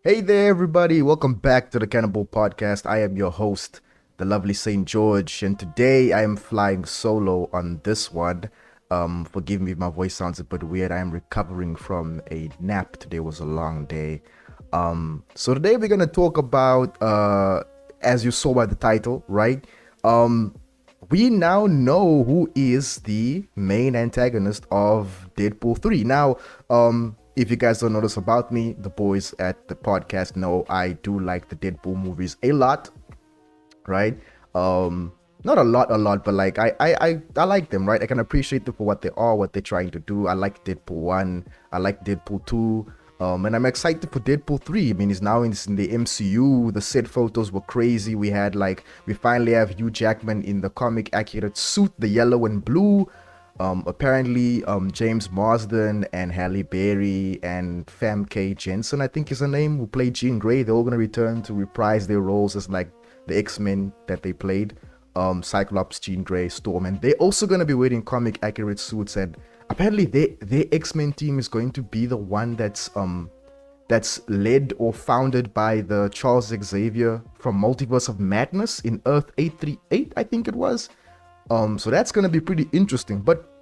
Hey there, everybody. Welcome back to the Cannonbull Podcast. I am your host, the lovely SaintJorge, and today I am flying solo on this one. Forgive me if my voice sounds a bit weird. I am recovering from a nap. Today was a long day. So today we're gonna talk about, as you saw by the title, right? We now know who is the main antagonist of Deadpool 3. Now, if you guys don't know this about me, the boys at the podcast know I do like the Deadpool movies a lot, right? Not a lot, but like I like them, right? I can appreciate them for what they are, what they're trying to do. I like Deadpool 1, I like Deadpool 2. And I'm excited for Deadpool 3. I mean, it's now in the MCU. The set photos were crazy. We finally have Hugh Jackman in the comic accurate suit, the yellow and blue. Apparently, James Marsden and Halle Berry and Famke Jensen, I think is her name, who played Jean Grey, they're all going to return to reprise their roles as like the X-Men that they played. Cyclops, Jean Grey, Storm, and they're also going to be wearing comic accurate suits, and apparently their X-Men team is going to be the one that's led or founded by the Charles Xavier from Multiverse of Madness in Earth 838, I think it was. So that's gonna be pretty interesting, but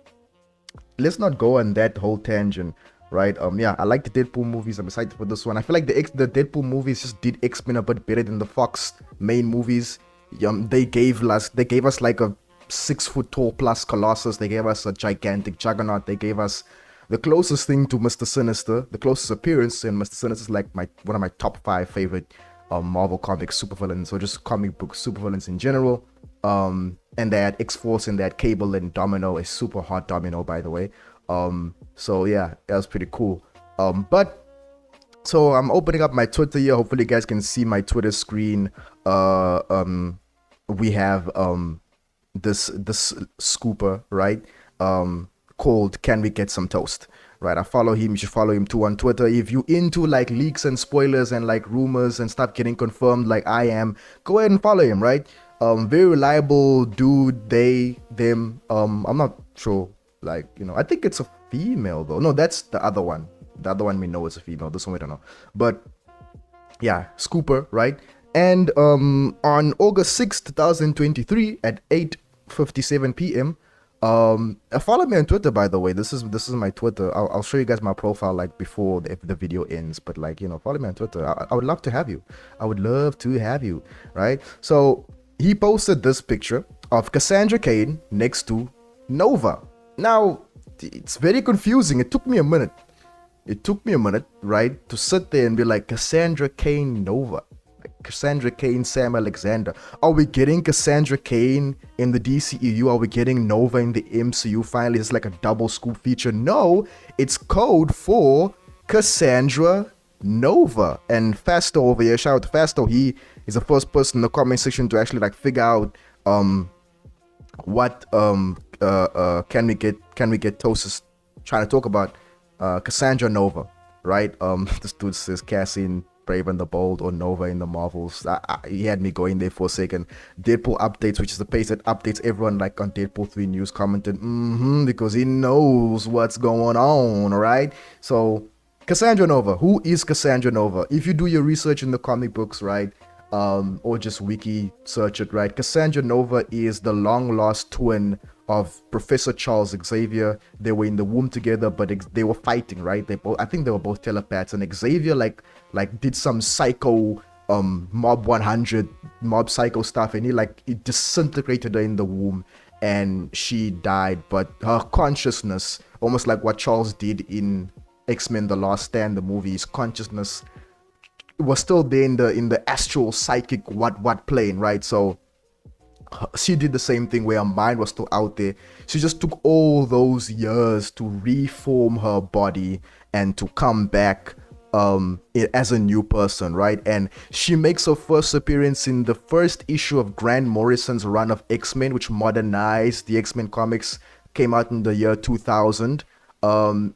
let's not go on that whole tangent, right? Yeah, I like the Deadpool movies. I'm excited for this one. I feel like the Deadpool movies just did X-Men a bit better than the Fox main movies. They gave us like a 6 foot tall plus Colossus. They gave us a gigantic Juggernaut. They gave us the closest thing to Mr. Sinister, the closest appearance, and Mr. Sinister is like one of my top 5 favorite Marvel Comics supervillains, or just comic book supervillains in general. And they had X-Force and they had Cable and Domino, a super hot Domino, by the way. So yeah, that was pretty cool. So I'm opening up my Twitter here. Hopefully you guys can see my Twitter screen. We have this scooper, right? Called Can We Get Some Toast? Right, I follow him. You should follow him too on Twitter. If you into like leaks and spoilers and like rumors and stuff getting confirmed like I am, go ahead and follow him, right? Very reliable dude, they, them. I'm not sure, like, I think it's a female though. No, that's the other one. The other one we know it's a female. This one we don't know. But yeah, Scooper, right? And on August 6th, 2023 at 8:57 p.m. Follow me on Twitter, by the way. This is my Twitter. I'll show you guys my profile like before if the video ends. But like, follow me on Twitter. I would love to have you. I would love to have you, right? So he posted this picture of Cassandra Cain next to Nova. Now, it's very confusing. It took me a minute. Right, to sit there and be like, Cassandra Cain Nova. Cassandra Cain, Sam Alexander. Are we getting Cassandra Cain in the DCEU? Are we getting Nova in the MCU? Finally, it's like a double scoop feature. No, it's code for Cassandra Nova. And Fasto over here, shout out to Fasto. He is the first person in the comment section to actually like figure out what can we get Toast trying to talk about. Cassandra Nova, right? This dude says Cassian, Brave and the Bold, or Nova in the Marvels. He had me going there for a second. Deadpool updates, which is the page that updates everyone like on Deadpool 3 news, commented, because he knows what's going on, right? So Cassandra Nova, who is Cassandra Nova? If you do your research in the comic books, right, or just wiki search it, right, Cassandra Nova is the long lost twin of Professor Charles Xavier. They were in the womb together, but they were fighting, right? I think they were both telepaths, and Xavier like did some psycho mob 100 mob psycho stuff, and he disintegrated her in the womb and she died, but her consciousness, almost like what Charles did in X-Men The Last Stand, the movie, his consciousness was still there in the astral psychic what plane, right? So she did the same thing where her mind was still out there. She just took all those years to reform her body and to come back as a new person, right? And she makes her first appearance in the first issue of Grant Morrison's run of X-Men, which modernized the X-Men comics, came out in the year 2000.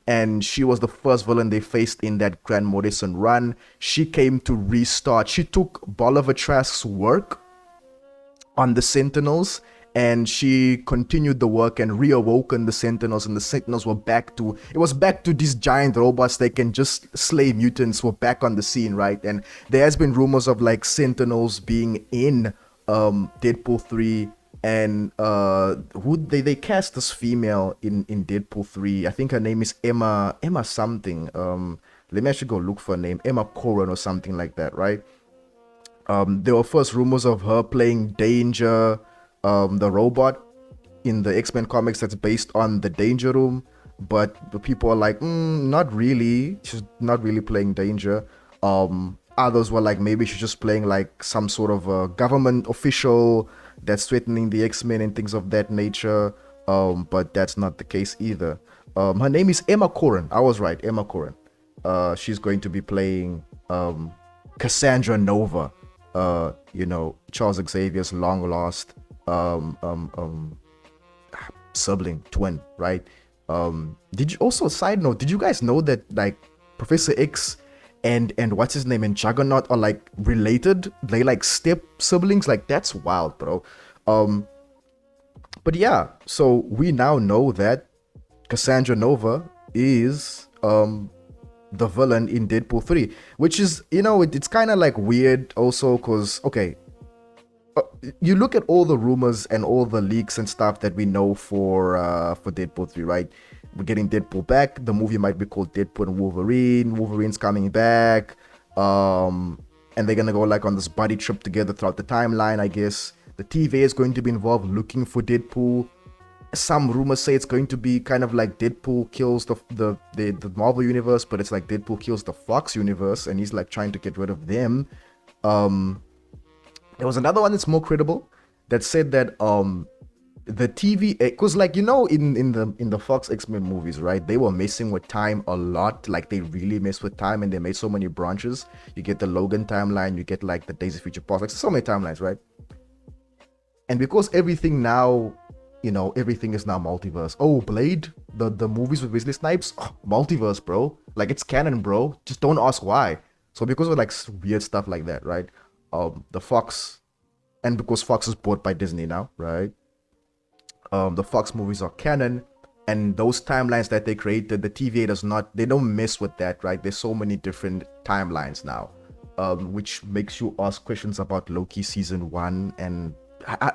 And she was the first villain they faced in that Grant Morrison run. She came to restart. She took Bolivar Trask's work on the Sentinels and she continued the work and reawoken the Sentinels, and the Sentinels were back to these giant robots that can just slay mutants were back on the scene, right? And there has been rumors of like Sentinels being in Deadpool 3, and who they cast this female in Deadpool 3. I think her name is Emma something. Let me actually go look for her name. Emma Corrin or something like that, right? There were first rumors of her playing Danger, the robot in the X-Men comics that's based on the Danger Room, but the people are like, not really. She's not really playing Danger. Others were like, maybe she's just playing like some sort of a government official that's threatening the X-Men and things of that nature. But that's not the case either. Her name is Emma Corrin. I was right, Emma Corrin. She's going to be playing Cassandra Nova. Charles Xavier's long lost sibling, twin, right? Did you also, side note, did you guys know that like Professor X and what's his name and Juggernaut are like related? They like step siblings. Like, that's wild, bro. But yeah, so we now know that Cassandra Nova is the villain in Deadpool 3, which is, it's kind of like weird also because, okay, you look at all the rumors and all the leaks and stuff that we know for Deadpool 3, right? We're getting Deadpool back. The movie might be called Deadpool and Wolverine. Wolverine's coming back. And they're going to go like on this buddy trip together throughout the timeline, I guess. The TVA is going to be involved looking for Deadpool. Some rumors say it's going to be kind of like Deadpool kills the Marvel universe, but it's like Deadpool kills the Fox universe, and he's like trying to get rid of them. There was another one that's more credible that said that the TVA, because like in the Fox X-Men movies, right, they were messing with time a lot. Like, they really mess with time, and they made so many branches. You get the Logan timeline, you get like the Days of Future Past, like so many timelines, right? And because everything now, everything is now multiverse. Oh, Blade, the movies with Wesley Snipes, multiverse, bro. Like, it's canon, bro. Just don't ask why. So because of like weird stuff like that, right? The Fox, and because Fox is bought by Disney now, right? The Fox movies are canon, and those timelines that they created, the TVA they don't mess with that, right? There's so many different timelines now, which makes you ask questions about Loki season 1, and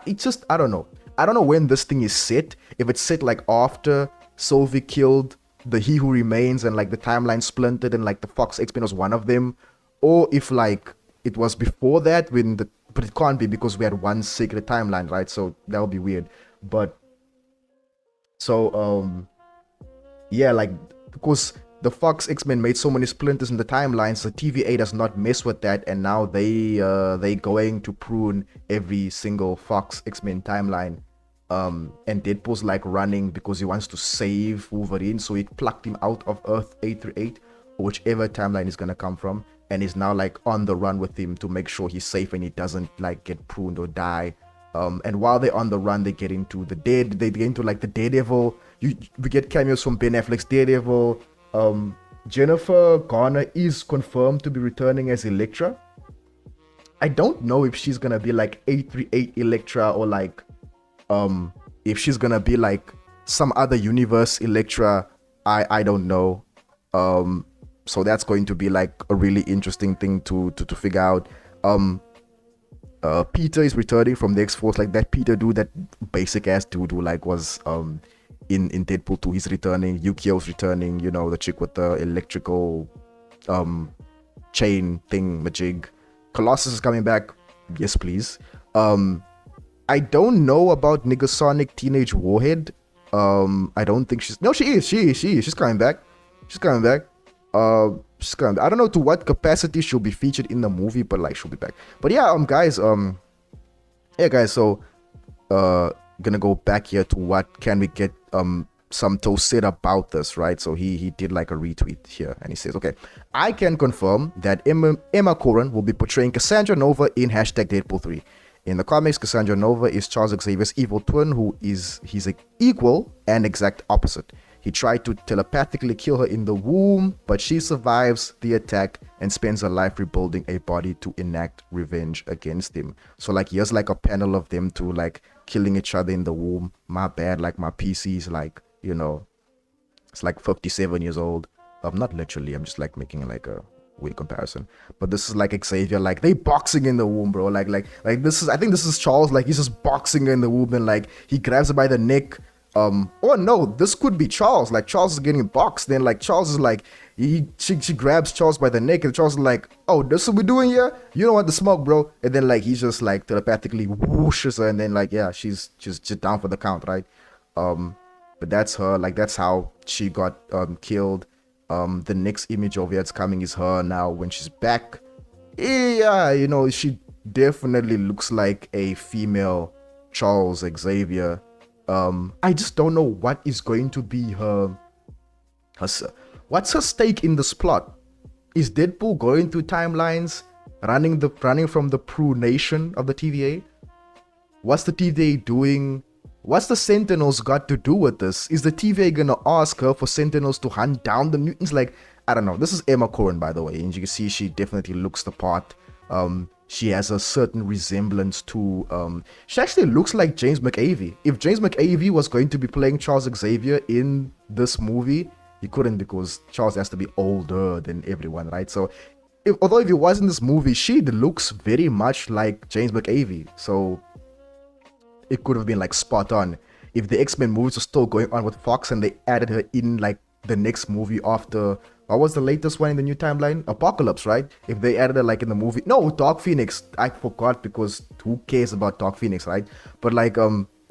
it's just, I don't know when this thing is set. If it's set like after Sylvie killed the He Who Remains and like the timeline splintered and like the Fox X-Men was one of them, or if like it was before that but it can't be because we had one secret timeline, right? So that would be weird. But so yeah, like, because the Fox X-Men made so many splinters in the timelines, the TVA does not mess with that, and now they going to prune every single Fox X-Men timeline. And Deadpool's like running because he wants to save Wolverine, so he plucked him out of Earth 838, or whichever timeline he's gonna come from, and he's now like on the run with him to make sure he's safe and he doesn't like get pruned or die. And while they're on the run, they get into the Daredevil. We get cameos from Ben Affleck's Daredevil. Jennifer Garner is confirmed to be returning as Elektra. I don't know if she's gonna be like 838 Elektra, or like if she's gonna be like some other universe Elektra. I don't know. So that's going to be like a really interesting thing to figure out. Peter is returning from the X-Force, like that Peter dude, that basic ass dude who like was in Deadpool 2, he's returning. Yukio's returning, the chick with the electrical chain thing majig. Colossus is coming back. Yes, please. I don't know about Negasonic Teenage Warhead. I don't think she is. She's coming back. She's coming back. I don't know to what capacity she'll be featured in the movie, but like she'll be back. But yeah, guys, so gonna go back here to what can we get some toast said about this, right? So he did like a retweet here, and he says, okay, I can confirm that Emma Corrin will be portraying Cassandra Nova in #Deadpool3. In the comics, Cassandra Nova is Charles Xavier's evil twin, he's an equal and exact opposite. He tried to telepathically kill her in the womb, but she survives the attack and spends her life rebuilding a body to enact revenge against him. So like here's like a panel of them two like killing each other in the womb. My bad, like my PC's like, you know, it's like 57 years old. Not literally, I'm just like making like a weird comparison. But this is like Xavier, like they boxing in the womb, bro. Like this is, I think this is Charles, like he's just boxing in the womb and like he grabs her by the neck. Oh no, this could be Charles. Like Charles is getting boxed. Then like Charles is like she grabs Charles by the neck and Charles is like, oh, this is what we're doing here? You don't want the smoke, bro. And then like he's just like telepathically whooshes her and then like yeah, she's just down for the count, right? But that's her. Like that's how she got killed. The next image over here that's coming is her now when she's back. Yeah, you know, she definitely looks like a female Charles Xavier. I just don't know what is going to be what's her stake in this plot. Is Deadpool going through timelines, running from the Prue Nation of the TVA? What's the TVA doing? What's the Sentinels got to do with this? Is the TVA gonna ask her for Sentinels to hunt down the mutants? Like, I don't know. This is Emma Corrin, by the way, and you can see she definitely looks the part. She has a certain resemblance to she actually looks like James McAvey. If James McAvey was going to be playing Charles Xavier in this movie, he couldn't because Charles has to be older than everyone, right? So although if he was in this movie, she looks very much like James McAvey. So it could have been like spot on if the X-Men movies were still going on with Fox and they added her in like the next movie after, what was the latest one in the new timeline? Apocalypse, right? If they added her like in the movie, no, Dark Phoenix, I forgot because who cares about Dark Phoenix, right? But like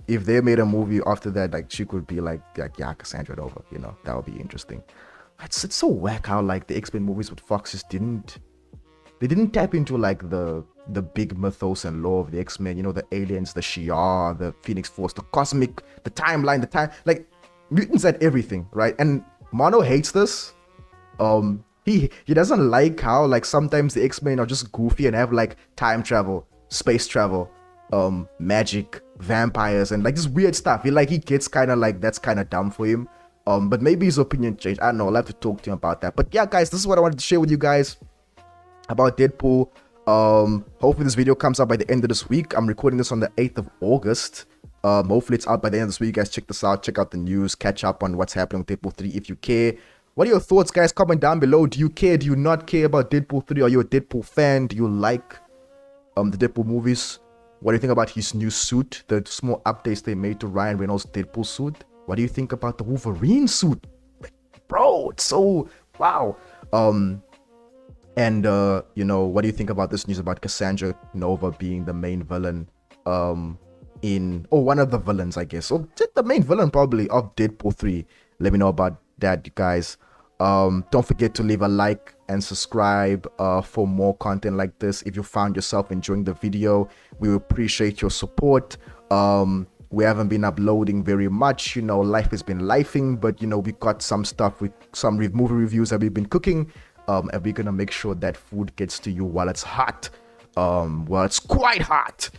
if they made a movie after that, like she could be like yeah, Cassandra over, you know, that would be interesting. It's so whack how like the X-Men movies with Fox just didn't tap into like the big mythos and lore of the X-Men, you know, the aliens, the Shi'ar, the Phoenix Force, the cosmic, the timeline, the time, like mutants had everything, right? And Mono hates this. He doesn't like how like sometimes the X-Men are just goofy and have like time travel, space travel, magic, vampires, and like this weird stuff. He gets kind of like that's kind of dumb for him. But maybe his opinion changed. I don't know. I'll have to talk to him about that. But yeah, guys, this is what I wanted to share with you guys about Deadpool. Hopefully this video comes out by the end of this week. I'm recording this on the 8th of August. Hopefully it's out by the end of this week. You guys check this out, check out the news, catch up on what's happening with Deadpool 3 if you care. What are your thoughts, guys? Comment down below. Do you care? Do you not care about Deadpool 3? Are you a Deadpool fan? Do you like the Deadpool movies? What do you think about his new suit, the small updates they made to Ryan Reynolds' Deadpool suit? What do you think about the Wolverine suit? Bro, it's so wow. And you know, what do you think about this news about Cassandra Nova being the main villain one of the villains, I guess, or the main villain probably of Deadpool 3? Let me know about that, you guys. Don't forget to leave a like and subscribe for more content like this. If you found yourself enjoying the video, we appreciate your support. We haven't been uploading very much, you know, life has been lifing, but you know, we got some stuff with some movie reviews that we've been cooking, and we're gonna make sure that food gets to you while it's hot, well, it's quite hot.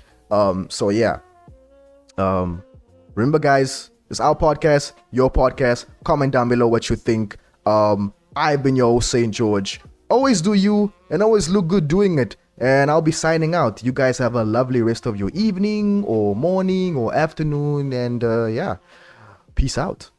So yeah, remember guys, it's our podcast, your podcast. Comment down below what you think. I've been your host, Saint George. Always do you and always look good doing it. And I'll be signing out. You guys have a lovely rest of your evening or morning or afternoon. And yeah, peace out.